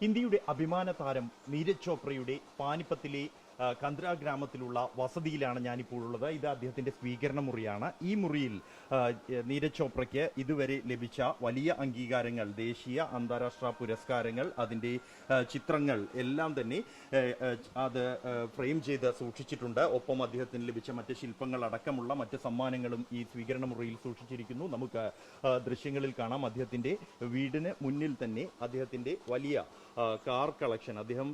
ഇന്ത്യയുടെ അഭിമാന താരം നീരജ് ചോപ്രയുടെ പാനിപ്പത്തിലെ കന്ദ്ര ഗ്രാമത്തിലുള്ള വസതിയിലാണ് ഞാനിപ്പോൾ ഉള്ളത്. ഇത് അദ്ദേഹത്തിന്റെ സ്വീകരണ മുറിയാണ്. ഈ മുറിയിൽ നീരജ് ചോപ്രയ്ക്ക് ഇതുവരെ ലഭിച്ച വലിയ അംഗീകാരങ്ങൾ, ദേശീയ അന്താരാഷ്ട്ര പുരസ്കാരങ്ങൾ, അതിൻ്റെ ചിത്രങ്ങൾ എല്ലാം തന്നെ അത് ഫ്രെയിം ചെയ്ത് സൂക്ഷിച്ചിട്ടുണ്ട്. ഒപ്പം അദ്ദേഹത്തിന് ലഭിച്ച മറ്റ് ശില്പങ്ങൾ അടക്കമുള്ള മറ്റ് സമ്മാനങ്ങളും ഈ സ്വീകരണ മുറിയിൽ സൂക്ഷിച്ചിരിക്കുന്നു. നമുക്ക് ദൃശ്യങ്ങളിൽ കാണാം. അദ്ദേഹത്തിന്റെ വീടിന് മുന്നിൽ തന്നെ അദ്ദേഹത്തിന്റെ വലിയ കാർ കളക്ഷൻ. അദ്ദേഹം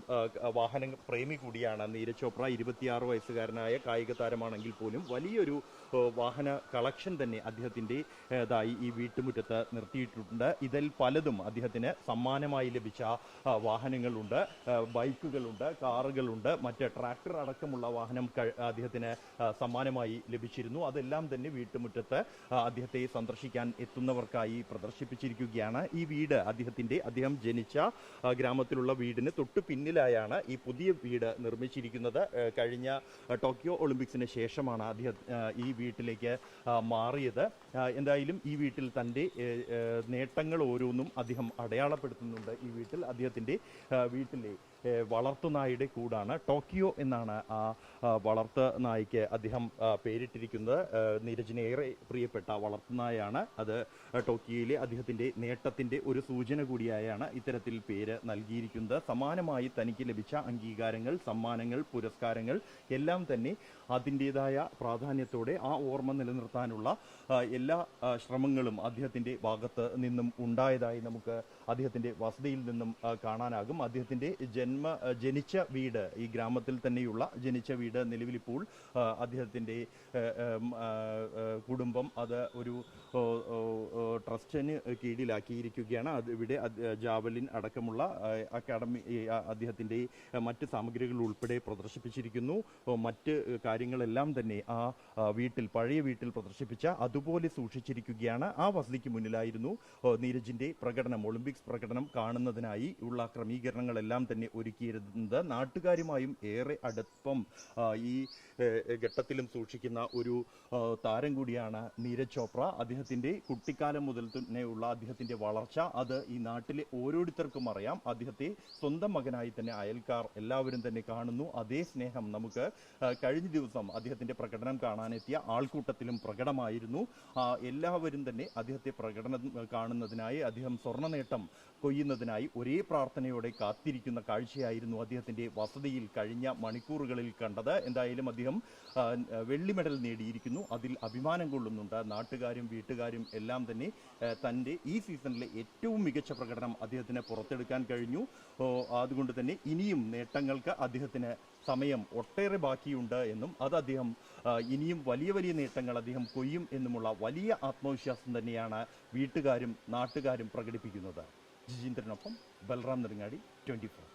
വാഹന പ്രേമി കൂടിയാണ് നീരജ് ചോപ്ര. 26 വയസ്സുകാരനായ കായിക താരമാണെങ്കിൽ പോലും വലിയൊരു വാഹന കളക്ഷൻ തന്നെ അദ്ദേഹത്തിൻ്റെതായി ഈ വീട്ടുമുറ്റത്ത് നിർത്തിയിട്ടുണ്ട്. ഇതിൽ പലതും അദ്ദേഹത്തിന് സമ്മാനമായി ലഭിച്ച വാഹനങ്ങളുണ്ട്, ബൈക്കുകളുണ്ട്, കാറുകളുണ്ട്, മറ്റ് ട്രാക്ടർ അടക്കമുള്ള വാഹനം അദ്ദേഹത്തിന് സമ്മാനമായി ലഭിച്ചിരുന്നു. അതെല്ലാം തന്നെ വീട്ടുമുറ്റത്ത് അദ്ദേഹത്തെ സന്ദർശിക്കാൻ എത്തുന്നവർക്കായി പ്രദർശിപ്പിച്ചിരിക്കുകയാണ്. ഈ വീട് അദ്ദേഹം ജനിച്ച ഗ്രാമത്തിലുള്ള വീടിന് തൊട്ടു പിന്നിലായാണ് ഈ പുതിയ വീട് നിർമ്മിച്ചിരിക്കുന്നത്. കഴിഞ്ഞ ടോക്കിയോ ഒളിമ്പിക്സിന് ശേഷമാണ് അദ്ദേഹം ഈ വീട്ടിലേക്ക് മാറിയത്. എന്തായാലും ഈ വീട്ടിൽ തൻ്റെ നേട്ടങ്ങൾ ഓരോന്നും അദ്ദേഹം അടയാളപ്പെടുത്തുന്നുണ്ട്. ഈ വീട്ടിൽ അദ്ദേഹത്തിൻ്റെ വീട്ടിലെ വളർത്തുനായുടെ കൂടാണ്. ടോക്കിയോ എന്നാണ് ആ വളർത്തു നായ്ക്ക് അദ്ദേഹം പേരിട്ടിരിക്കുന്നത്. നീരജിന് ഏറെ പ്രിയപ്പെട്ട വളർത്തുനായാണ് അത്. ടോക്കിയോയിലെ അദ്ദേഹത്തിൻ്റെ നേട്ടത്തിൻ്റെ ഒരു സൂചന കൂടിയായാണ് ഇത്തരത്തിൽ പേര് നൽകിയിരിക്കുന്നത്. സമാനമായി തനിക്ക് ലഭിച്ച അംഗീകാരങ്ങൾ, സമ്മാനങ്ങൾ, പുരസ്കാരങ്ങൾ എല്ലാം തന്നെ അതിൻ്റെതായ പ്രാധാന്യത്തോടെ ആ ഓർമ്മ നിലനിർത്താനുള്ള എല്ലാ ശ്രമങ്ങളും അദ്ദേഹത്തിൻ്റെ ഭാഗത്ത് നിന്നും ഉണ്ടായതായി നമുക്ക് അദ്ദേഹത്തിൻ്റെ വസതിയിൽ നിന്നും കാണാനാകും. അദ്ദേഹത്തിൻ്റെ ജനിച്ച വീട്, ഈ ഗ്രാമത്തിൽ തന്നെയുള്ള ജനിച്ച വീട് നിലവിലിപ്പോൾ അദ്ദേഹത്തിൻ്റെ കുടുംബം അത് ഒരു ട്രസ്റ്റിന് കീഴിലാക്കിയിരിക്കുകയാണ്. ഇവിടെ ജാവലിൻ അടക്കമുള്ള അക്കാഡമി അദ്ദേഹത്തിൻ്റെ മറ്റ് സാമഗ്രികൾ ഉൾപ്പെടെ പ്രദർശിപ്പിച്ചിരിക്കുന്നു. മറ്റ് കാര്യങ്ങളെല്ലാം തന്നെ ആ വീട്ടിൽ, പഴയ വീട്ടിൽ പ്രദർശിപ്പിച്ച അതുപോലെ സൂക്ഷിച്ചിരിക്കുകയാണ്. ആ വസതിക്ക് മുന്നിലായിരുന്നു നീരജിൻ്റെ പ്രകടനം, ഒളിമ്പിക്സ് പ്രകടനം കാണുന്നതിനായി ഉള്ള ക്രമീകരണങ്ങളെല്ലാം തന്നെ ഒരുക്കിയിരുന്നത്. നാട്ടുകാരുമായും ഏറെ അടുപ്പം ഈ ഘട്ടത്തിലും സൂക്ഷിക്കുന്ന ഒരു താരം കൂടിയാണ് നീരജ് ചോപ്ര. അദ്ദേഹത്തിൻ്റെ കുട്ടിക്കാലം മുതൽ തന്നെയുള്ള അദ്ദേഹത്തിൻ്റെ വളർച്ച അത് ഈ നാട്ടിലെ ഓരോരുത്തർക്കും അറിയാം. അദ്ദേഹത്തെ സ്വന്തം മകനായി തന്നെ അയൽക്കാർ എല്ലാവരും തന്നെ കാണുന്നു. അതേ സ്നേഹം നമുക്ക് കഴിഞ്ഞ ദിവസം അദ്ദേഹത്തിൻ്റെ പ്രകടനം കാണാനെത്തിയ ആൾക്കൂട്ടത്തിലും പ്രകടമായിരുന്നു. എല്ലാവരും തന്നെ അദ്ദേഹത്തെ പ്രകടനം കാണുന്നതിനായി, അദ്ദേഹം സ്വർണ്ണ നേട്ടം കൊയ്യുന്നതിനായി ഒരേ പ്രാർത്ഥനയോടെ കാത്തിരിക്കുന്ന കാഴ്ചയായിരുന്നു അദ്ദേഹത്തിൻ്റെ വസതിയിൽ കഴിഞ്ഞ മണിക്കൂറുകളിൽ കണ്ടത്. എന്തായാലും അദ്ദേഹം വെള്ളി മെഡൽ നേടിയിരിക്കുന്നു. അതിൽ അഭിമാനം കൊള്ളുന്നുണ്ട്. നാട്ടുകാരും വീട്ടുകാരും എല്ലാം തന്നെ തൻ്റെ ഈ സീസണിലെ ഏറ്റവും മികച്ച പ്രകടനം അദ്ദേഹത്തിന് പുറത്തെടുക്കാൻ കഴിഞ്ഞു. അതുകൊണ്ട് തന്നെ ഇനിയും നേട്ടങ്ങൾക്ക് അദ്ദേഹത്തിന് സമയം ഒട്ടേറെ ബാക്കിയുണ്ട് എന്നും അത് അദ്ദേഹം ഇനിയും വലിയ വലിയ നേട്ടങ്ങൾ അദ്ദേഹം കൊയ്യും എന്നുമുള്ള വലിയ ആത്മവിശ്വാസം തന്നെയാണ് വീട്ടുകാരും നാട്ടുകാരും പ്രകടിപ്പിക്കുന്നത്. ജിജീന്ദ്രനൊപ്പം ബൽറാം നെടുങ്ങാടി, 24.